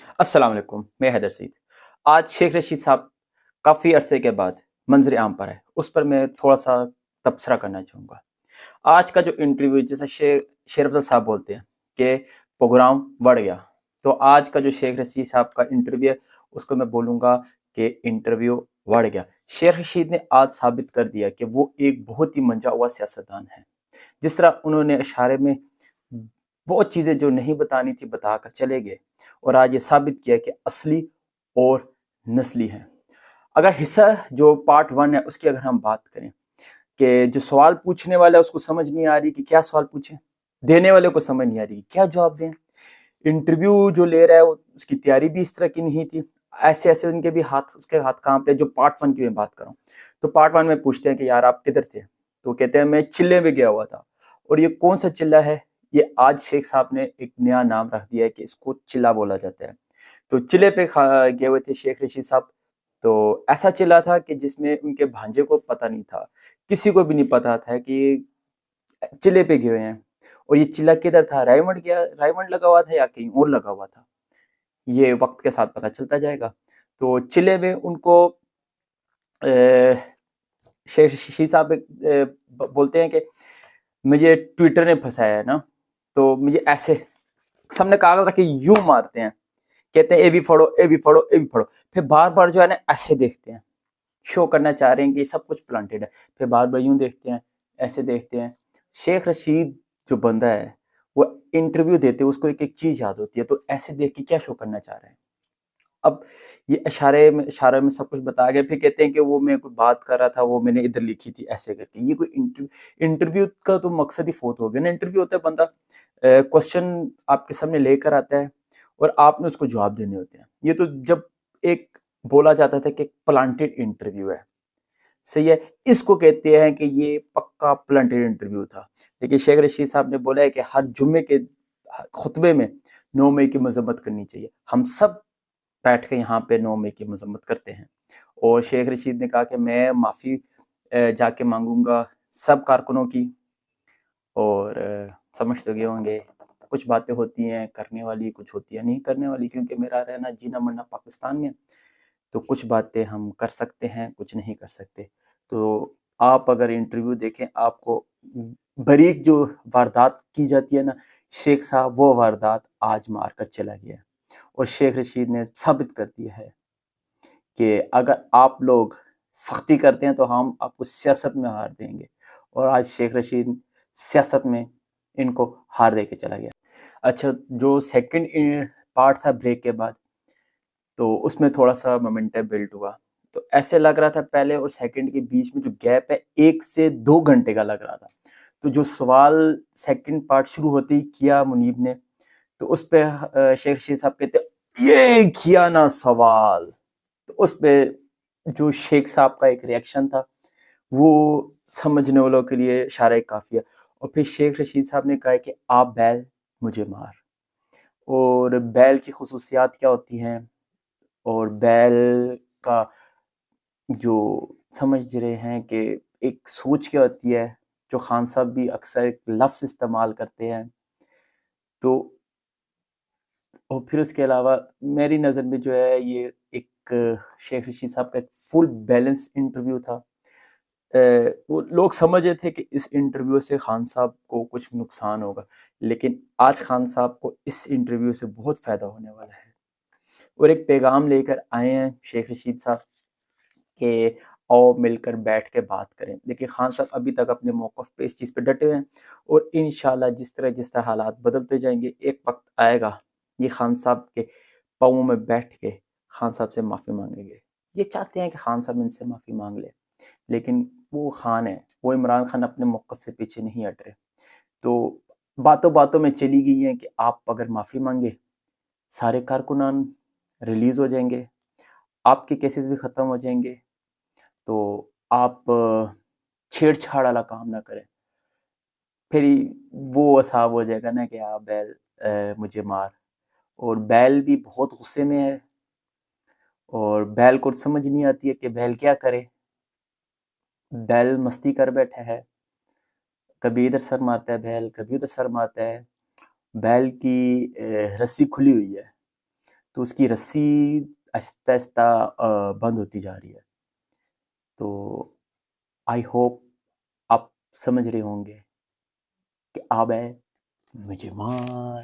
السلام علیکم، میں حیدر سعید۔ آج شیخ رشید صاحب کافی عرصے کے بعد منظر عام پر ہے، اس پر میں تھوڑا سا تبصرہ کرنا چاہوں گا۔ آج کا جو انٹرویو، جیسا شیر افضل صاحب بولتے ہیں کہ پروگرام بڑھ گیا، تو آج کا جو شیخ رشید صاحب کا انٹرویو ہے اس کو میں بولوں گا کہ انٹرویو بڑھ گیا۔ شیخ رشید نے آج ثابت کر دیا کہ وہ ایک بہت ہی منجا ہوا سیاستدان ہے۔ جس طرح انہوں نے اشارے میں بہت چیزیں جو نہیں بتانی تھی بتا کر چلے گئے، اور آج یہ ثابت کیا کہ اصلی اور نسلی ہیں۔ اگر حصہ جو پارٹ 1 ہے اس کی اگر ہم بات کریں کہ جو سوال پوچھنے والا ہے اس کو سمجھ نہیں آ رہی کہ کیا سوال پوچھیں، دینے والے کو سمجھ نہیں آ رہی کیا جواب دیں، انٹرویو جو لے رہا ہے اس کی تیاری بھی اس طرح کی نہیں تھی، ایسے ان کے بھی اس کے ہاتھ کانپ رہے۔ جو پارٹ 1 کی میں بات کروں تو پارٹ 1 میں پوچھتے ہیں کہ یار آپ کدھر تھے، تو کہتے ہیں میں چلے میں گیا ہوا تھا۔ اور یہ کون سا چلہ ہے؟ یہ آج شیخ صاحب نے ایک نیا نام رکھ دیا ہے کہ اس کو چلہ بولا جاتا ہے۔ تو چلے پہ گئے ہوئے تھے شیخ رشید صاحب، تو ایسا چلہ تھا کہ جس میں ان کے بھانجے کو پتہ نہیں تھا، کسی کو بھی نہیں پتا تھا کہ چلے پہ گئے ہوئے ہیں۔ اور یہ چلہ کدھر تھا، رائمنڈ لگا ہوا تھا یا کہیں اور لگا ہوا تھا، یہ وقت کے ساتھ پتہ چلتا جائے گا۔ تو چلے میں ان کو شیخ رشید صاحب بولتے ہیں کہ مجھے ٹویٹر نے پھنسایا ہے نا، تو مجھے ایسے سامنے کاغذ رکھ کے یوں مارتے ہیں، کہتے ہیں اے بھی پڑھو اے بھی پڑھو اے بھی پڑھو، پھر بار بار جو ہے نا ایسے دیکھتے ہیں، شو کرنا چاہ رہے ہیں کہ یہ سب کچھ پلانٹیڈ ہے، پھر بار بار یوں دیکھتے ہیں ایسے دیکھتے ہیں۔ شیخ رشید جو بندہ ہے وہ انٹرویو دیتے اس کو ایک ایک چیز یاد ہوتی ہے، تو ایسے دیکھ کے کیا شو کرنا چاہ رہے ہیں؟ اب یہ اشارے میں سب کچھ بتا گیا، پھر کہتے ہیں کہ وہ میں کوئی بات کر رہا تھا وہ میں نے ادھر لکھی تھی ایسے کر کے۔ یہ کوئی انٹرویو کا تو مقصد ہی فوت ہو گیا نا۔ انٹرویو ہوتا ہے بندہ کوشچن آپ کے سامنے لے کر آتا ہے اور آپ نے اس کو جواب دینے ہوتے ہیں۔ یہ تو جب ایک بولا جاتا تھا کہ پلانٹیڈ انٹرویو ہے، صحیح ہے، اس کو کہتے ہیں کہ یہ پکا پلانٹیڈ انٹرویو تھا۔ لیکن شیخ رشید صاحب نے بولا ہے کہ ہر جمعے کے خطبے میں 9 مئی کی مذمت کرنی چاہیے۔ ہم سب بیٹھ کے یہاں پہ 9 مئی کی مذمت کرتے ہیں، اور شیخ رشید نے کہا کہ میں معافی جا کے مانگوں گا سب کارکنوں کی، اور سمجھ تو گئے ہوں گے کچھ باتیں ہوتی ہیں کرنے والی، کچھ ہوتی ہیں نہیں کرنے والی، کیونکہ میرا رہنا جینا مرنا پاکستان میں، تو کچھ باتیں ہم کر سکتے ہیں کچھ نہیں کر سکتے۔ تو آپ اگر انٹرویو دیکھیں آپ کو بریک جو واردات کی جاتی ہے نا، شیخ صاحب وہ واردات آج مار کر چلا گیا، اور شیخ رشید نے ثابت کر دیا ہے کہ اگر آپ لوگ سختی کرتے ہیں تو ہم آپ کو سیاست میں ہار دیں گے، اور آج شیخ رشید سیاست میں ان کو ہار دے کے چلا گیا۔ اچھا، جو سیکنڈ پارٹ تھا بریک کے بعد، تو اس میں تھوڑا سا مومنٹم بلڈ ہوا، تو ایسے لگ رہا تھا پہلے اور سیکنڈ کے بیچ میں جو گیپ ہے 1 سے 2 گھنٹے کا لگ رہا تھا۔ تو جو سوال سیکنڈ پارٹ شروع ہوتے ہی کیا منیب نے، تو اس پہ شیخ رشید صاحب کہتے یہ کیا نا سوال، تو اس پہ جو شیخ صاحب کا ایک ریئیکشن تھا وہ سمجھنے والوں کے لیے اشارہ کافی ہے۔ اور پھر شیخ رشید صاحب نے کہا کہ آپ بیل مجھے مار، اور بیل کی خصوصیات کیا ہوتی ہیں، اور بیل کا جو سمجھ رہے ہیں کہ ایک سوچ کیا ہوتی ہے، جو خان صاحب بھی اکثر ایک لفظ استعمال کرتے ہیں۔ تو اور پھر اس کے علاوہ میری نظر میں جو ہے یہ ایک شیخ رشید صاحب کا ایک فل بیلنس انٹرویو تھا۔ وہ لوگ سمجھ رہے تھے کہ اس انٹرویو سے خان صاحب کو کچھ نقصان ہوگا، لیکن آج خان صاحب کو اس انٹرویو سے بہت فائدہ ہونے والا ہے، اور ایک پیغام لے کر آئے ہیں شیخ رشید صاحب کہ آؤ مل کر بیٹھ کے بات کریں۔ لیکن خان صاحب ابھی تک اپنے موقف پہ اس چیز پہ ڈٹے ہیں، اور انشاءاللہ جس طرح حالات بدلتے جائیں گے ایک وقت آئے گا یہ خان صاحب کے پاؤں میں بیٹھ کے خان صاحب سے معافی مانگیں گے۔ یہ چاہتے ہیں کہ خان صاحب ان سے معافی مانگ لے، لیکن وہ خان ہے، وہ عمران خان اپنے موقف سے پیچھے نہیں ہٹ رہے۔ تو باتوں باتوں میں چلی گئی ہیں کہ آپ اگر معافی مانگے سارے کارکنان ریلیز ہو جائیں گے، آپ کے کیسز بھی ختم ہو جائیں گے، تو آپ چھیڑ چھاڑ والا کام نہ کریں، پھر وہ صاحب ہو جائے گا نا کہ آپ بیل مجھے مار۔ اور بیل بھی بہت غصے میں ہے، اور بیل کو سمجھ نہیں آتی ہے کہ بیل کیا کرے۔ بیل مستی کر بیٹھا ہے، کبھی ادھر سر مارتا ہے بیل، کبھی ادھر سر مارتا ہے، بیل کی رسی کھلی ہوئی ہے، تو اس کی رسی آہستہ آہستہ بند ہوتی جا رہی ہے. تو آئی ہوپ آپ سمجھ رہے ہوں گے کہ آب ہے مجھے مار